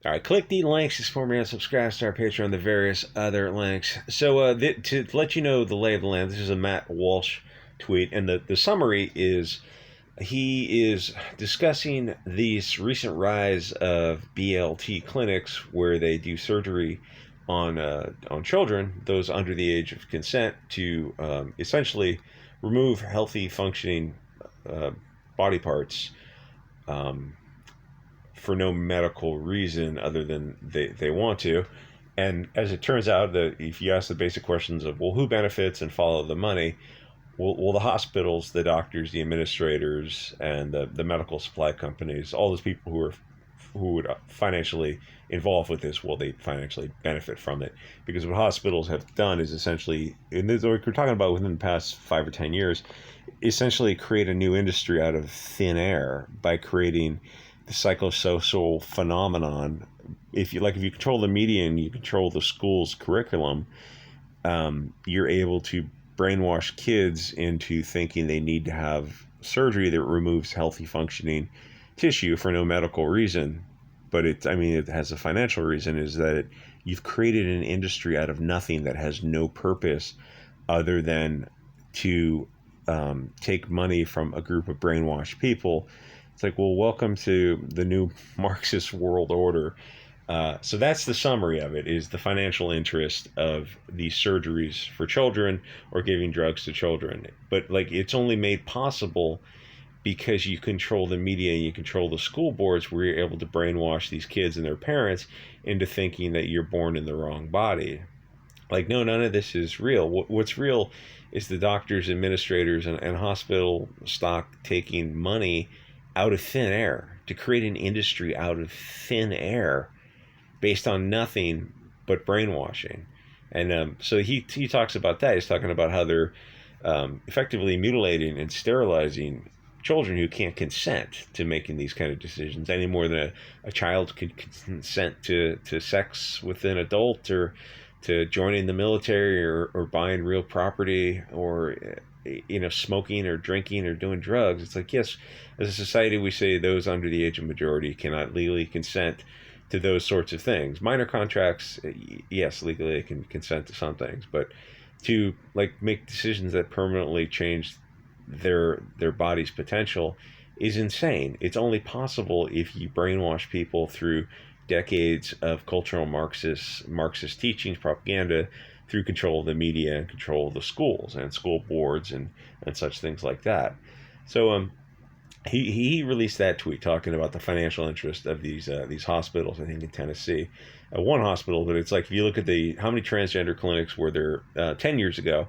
All right, click the links to support me and subscribe to our Patreon, the various other links. So to let you know the lay of the land, this is a Matt Walsh tweet, and the summary is he is discussing this recent rise of BLT clinics where they do surgery on children, those under the age of consent, to essentially remove healthy functioning uh, body parts. Um, for no medical reason other than they want to. And as it turns out, that if you ask the basic questions of, well, who benefits and follow the money, well, the hospitals, the doctors, the administrators, and the medical supply companies, all those people who would financially involved with this, well, they financially benefit from it. Because what hospitals have done is essentially, and this, we're talking about within the past 5 or 10 years, essentially create a new industry out of thin air by creating the psychosocial phenomenon. If you control the media and you control the school's curriculum, you're able to brainwash kids into thinking they need to have surgery that removes healthy functioning tissue for no medical reason. But it has a financial reason, is that you've created an industry out of nothing that has no purpose other than to take money from a group of brainwashed people. It's like, well, welcome to the new Marxist world order. So that's the summary of it, is the financial interest of these surgeries for children or giving drugs to children. But it's only made possible because you control the media and you control the school boards, where you're able to brainwash these kids and their parents into thinking that you're born in the wrong body. No, none of this is real. What's real is the doctors, administrators, and hospital stock taking money out of thin air to create an industry out of thin air based on nothing but brainwashing. And so he talks about that. He's talking about how they're effectively mutilating and sterilizing children who can't consent to making these kind of decisions any more than a child could consent to sex with an adult, or to joining the military, or buying real property, or smoking or drinking or doing drugs. It's like, yes, as a society, we say those under the age of majority cannot legally consent to those sorts of things. Minor contracts, yes, legally they can consent to some things, but to make decisions that permanently change their body's potential is insane. It's only possible if you brainwash people through decades of cultural Marxist teachings, propaganda, through control of the media and control of the schools and school boards and such things like that. So he released that tweet talking about the financial interest of these hospitals, I think in Tennessee. One hospital, but it's like, if you look at how many transgender clinics were there 10 years ago,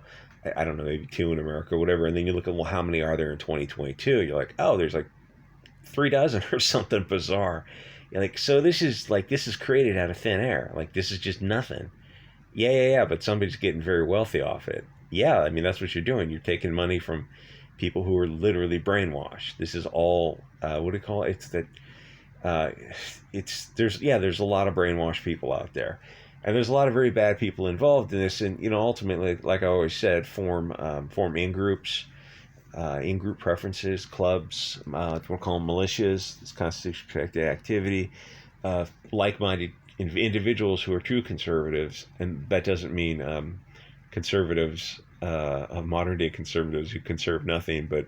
I don't know, maybe 2 in America, whatever, and then you look at, well, how many are there in 2022? You're like, oh, there's 3 dozen or something bizarre. You're like, so this is created out of thin air. This is just nothing. Yeah, but somebody's getting very wealthy off it. Yeah, that's what you're doing. You're taking money from people who are literally brainwashed. This is all, what do you call it? There's a lot of brainwashed people out there. And there's a lot of very bad people involved in this. And, ultimately, like I always said, form in-groups, in-group preferences, clubs, we'll call them militias. This constitutes protected activity. Like-minded individuals who are true conservatives. And that doesn't mean conservatives, modern-day conservatives who conserve nothing, but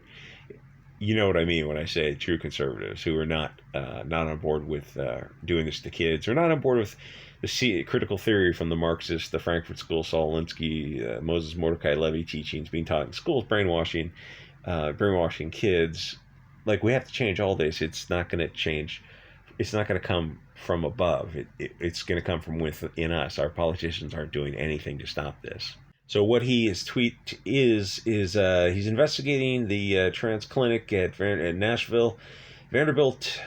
you know what I mean when I say true conservatives, who are not on board with doing this to kids, or not on board with the critical theory from the Marxists, the Frankfurt School, Saul Alinsky, Moses Mordecai Levy teachings being taught in schools, brainwashing kids. We have to change all this. It's not going to change. It's not going to come from above. It's going to come from within us. Our politicians aren't doing anything to stop this. So what his tweet is he's investigating the trans clinic at Nashville. Vanderbilt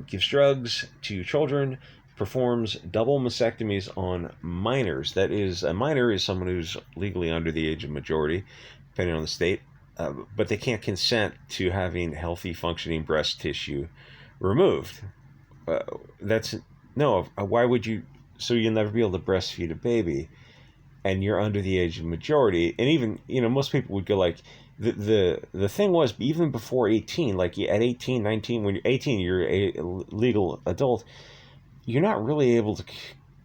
gives drugs to children, performs double mastectomies on minors. That is, a minor is someone who's legally under the age of majority, depending on the state, but they can't consent to having healthy functioning breast tissue removed. Why would you? So you'll never be able to breastfeed a baby, and you're under the age of majority. And even, most people would go the thing was, even before 18, at 18, 19, when you're 18, you're a legal adult. you're not really able to.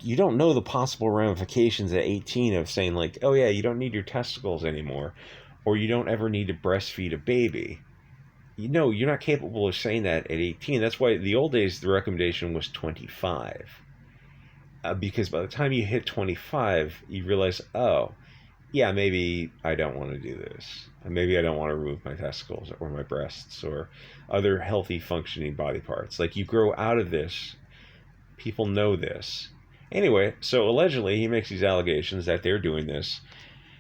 You don't know the possible ramifications at 18 of saying like, oh yeah, you don't need your testicles anymore, or you don't ever need to breastfeed a baby. You know, you're not capable of saying that at 18. That's why the old days the recommendation was 25. Because by the time you hit 25, you realize, oh, yeah, maybe I don't want to do this. Maybe I don't want to remove my testicles or my breasts or other healthy functioning body parts. Like you grow out of this, people know this. Anyway, so allegedly he makes these allegations that they're doing this.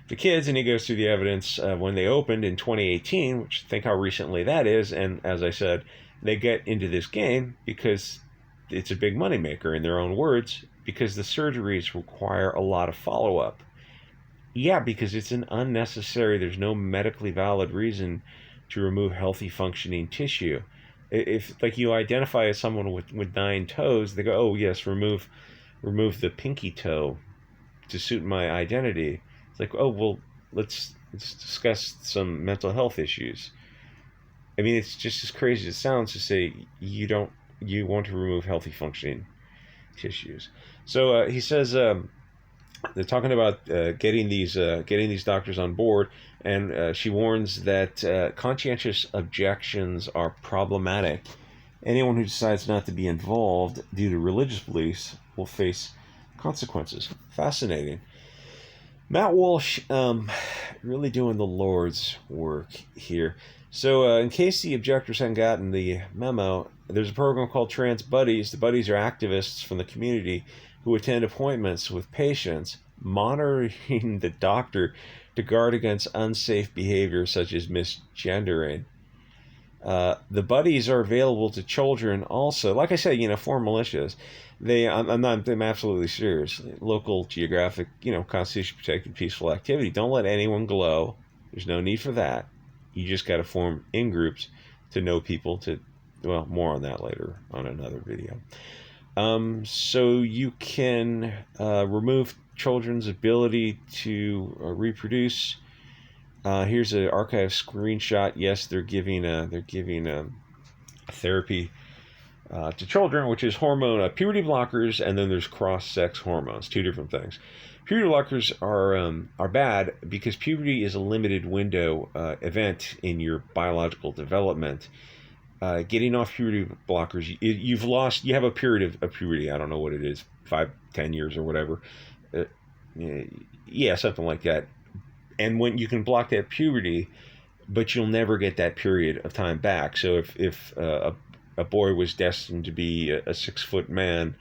The kids, and he goes through the evidence when they opened in 2018, which think how recently that is, and as I said, they get into this game because it's a big moneymaker in their own words, because the surgeries require a lot of follow-up. Yeah, because it's an unnecessary, there's no medically valid reason to remove healthy functioning tissue. If like you identify as someone with 9 toes, they go, oh yes, remove the pinky toe to suit my identity. It's like, oh well, let's discuss some mental health issues. I mean, it's just as crazy as it sounds to say you want to remove healthy functioning tissues. So he says they're talking about getting these doctors on board, and she warns that conscientious objections are problematic. Anyone who decides not to be involved due to religious beliefs will face consequences. Fascinating. Matt Walsh, really doing the Lord's work here. So, in case the objectors hadn't gotten the memo, there's a program called Trans Buddies. The buddies are activists from the community who attend appointments with patients, monitoring the doctor to guard against unsafe behavior such as misgendering. The buddies are available to children also. Like I said, for militias, I'm absolutely serious. Local, geographic, constitution protected, peaceful activity. Don't let anyone glow. There's no need for that. You just got to form in groups to know people. Well, more on that later on another video. So you can remove children's ability to reproduce. Here's an archive screenshot. Yes, they're giving therapy to children, which is hormone puberty blockers, and then there's cross-sex hormones, 2 different things. Puberty blockers are bad because puberty is a limited window event in your biological development. Getting off puberty blockers, you have a period of puberty. I don't know what it is, 5-10 years or whatever. Yeah, something like that. And when you can block that puberty, but you'll never get that period of time back. So if a boy was destined to be a 6-foot man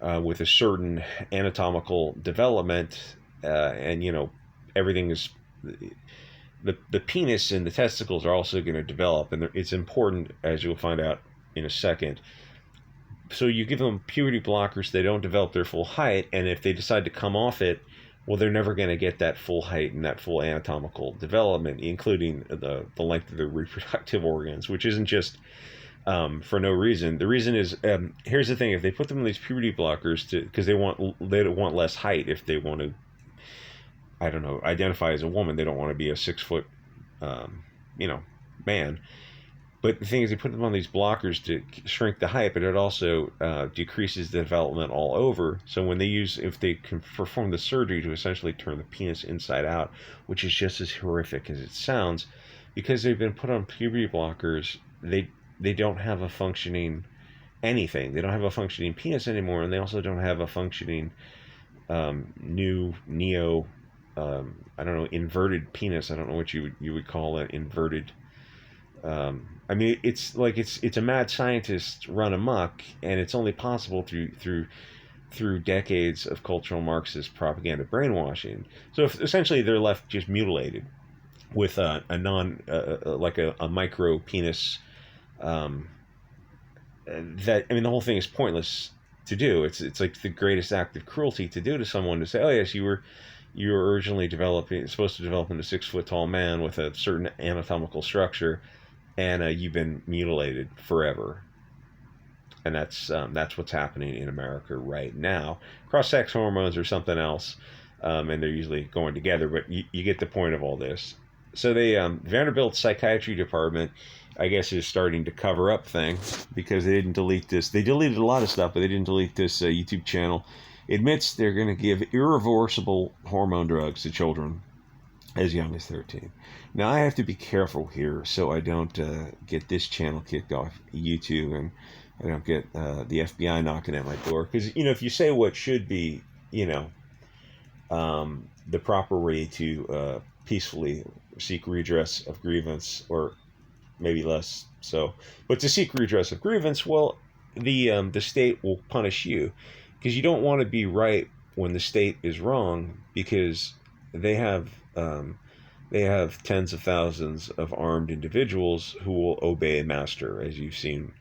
with a certain anatomical development, and everything is the penis and the testicles are also going to develop, and it's important, as you'll find out in a second. So you give them puberty blockers, they don't develop their full height, and if they decide to come off it, well, they're never going to get that full height and that full anatomical development, including the length of their reproductive organs, which isn't just for no reason. The reason is, here's the thing: if they put them in these puberty blockers because they want less height. If they want to, I don't know, identify as a woman, they don't want to be a 6-foot, man. But the thing is, they put them on these blockers to shrink the height, but it also decreases the development all over. So if they can perform the surgery to essentially turn the penis inside out, which is just as horrific as it sounds, because they've been put on puberty blockers, they don't have a functioning anything. They don't have a functioning penis anymore, and they also don't have a functioning inverted penis. I don't know what you would call it, inverted. I mean, it's like it's a mad scientist run amok, and it's only possible through decades of cultural Marxist propaganda brainwashing. So essentially they're left just mutilated with a micro penis. The whole thing is pointless to do. It's like the greatest act of cruelty to do to someone, to say, oh yes, you were originally supposed to develop into a 6-foot tall man with a certain anatomical structure, and you've been mutilated forever. And that's what's happening in America right now. Cross-sex hormones or something else, and they're usually going together, but you get the point of all this. So they Vanderbilt psychiatry department, I guess, is starting to cover up things because they didn't delete this. They deleted a lot of stuff, but they didn't delete this YouTube channel. Admits they're going to give irreversible hormone drugs to children as young as 13. Now I have to be careful here so I don't get this channel kicked off YouTube and I don't get the FBI knocking at my door. Because if you say what should be, the proper way to peacefully seek redress of grievance, or maybe less so, but to seek redress of grievance, well, the state will punish you because you don't want to be right when the state is wrong, because they have tens of thousands of armed individuals who will obey a master, as you've seen.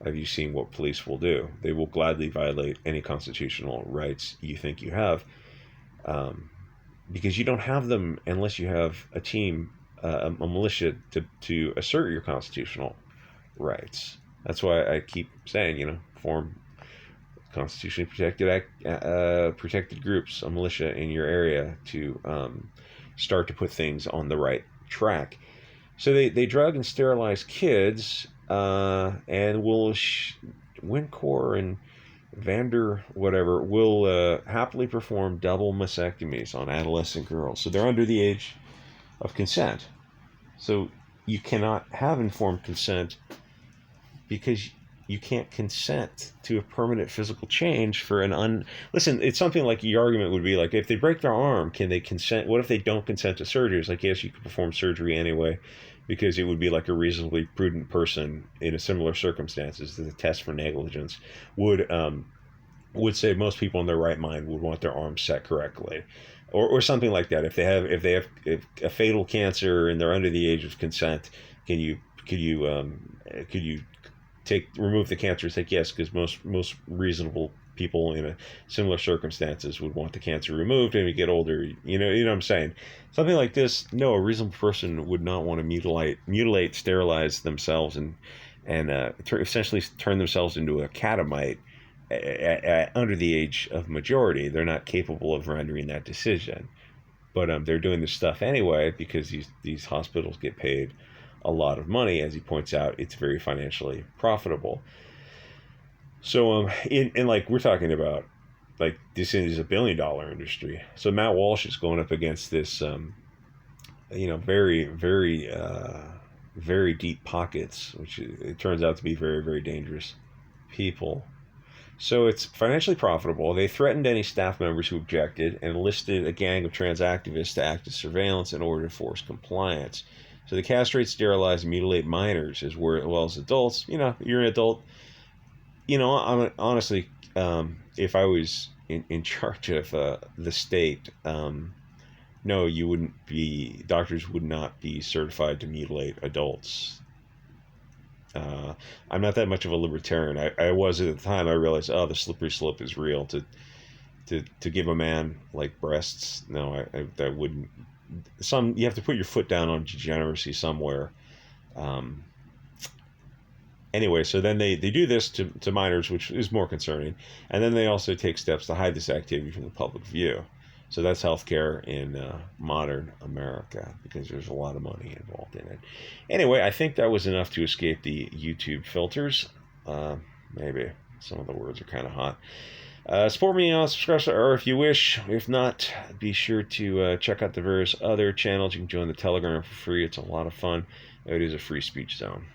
Have you seen what police will do? They will gladly violate any constitutional rights you think you have, because you don't have them unless you have a team, a militia to assert your constitutional rights. That's why I keep saying, form constitutionally protected groups, a militia in your area to start to put things on the right track. So they drug and sterilize kids, and Wincor and Vander whatever will happily perform double mastectomies on adolescent girls. So they're under the age of consent. So you cannot have informed consent because you can't consent to a permanent physical change for Listen, it's something like the argument would be like, if they break their arm, can they consent? What if they don't consent to surgery? It's like, yes, you could perform surgery anyway, because it would be like a reasonably prudent person in a similar circumstances. The test for negligence would say most people in their right mind would want their arms set correctly, or something like that. If they have a fatal cancer and they're under the age of consent, could you remove the cancer? It's like, yes, because most reasonable people in a similar circumstances would want the cancer removed. And you get older, you know what I'm saying? Something like this, no, a reasonable person would not want to mutilate, sterilize themselves, and essentially turn themselves into a catamite under the age of majority. They're not capable of rendering that decision, but they're doing this stuff anyway because these hospitals get paid a lot of money. As he points out, it's very financially profitable. So and like we're talking about, like, this is a $1 billion industry. So Matt Walsh is going up against this very very very deep pockets, which it turns out to be very, very dangerous people. So it's financially profitable. They threatened any staff members who objected and enlisted a gang of trans activists to act as surveillance in order to force compliance. So they castrate, sterilize, and mutilate minors as well as adults. You're an adult. Honestly, if I was in charge of the state, no, you wouldn't be. Doctors would not be certified to mutilate adults. I'm not that much of a libertarian. I was at the time. I realized, the slippery slope is real. To give a man like breasts, no, that wouldn't. You have to put your foot down on degeneracy somewhere. Anyway, so then they do this to minors, which is more concerning, and then they also take steps to hide this activity from the public view. So that's healthcare in modern America, because there's a lot of money involved in it. Anyway, I think that was enough to escape the YouTube filters. Maybe some of the words are kind of hot. Support me on subscribe, or if you wish. If not, be sure to check out the various other channels. You can join the Telegram for free. It's a lot of fun. It is a free speech zone.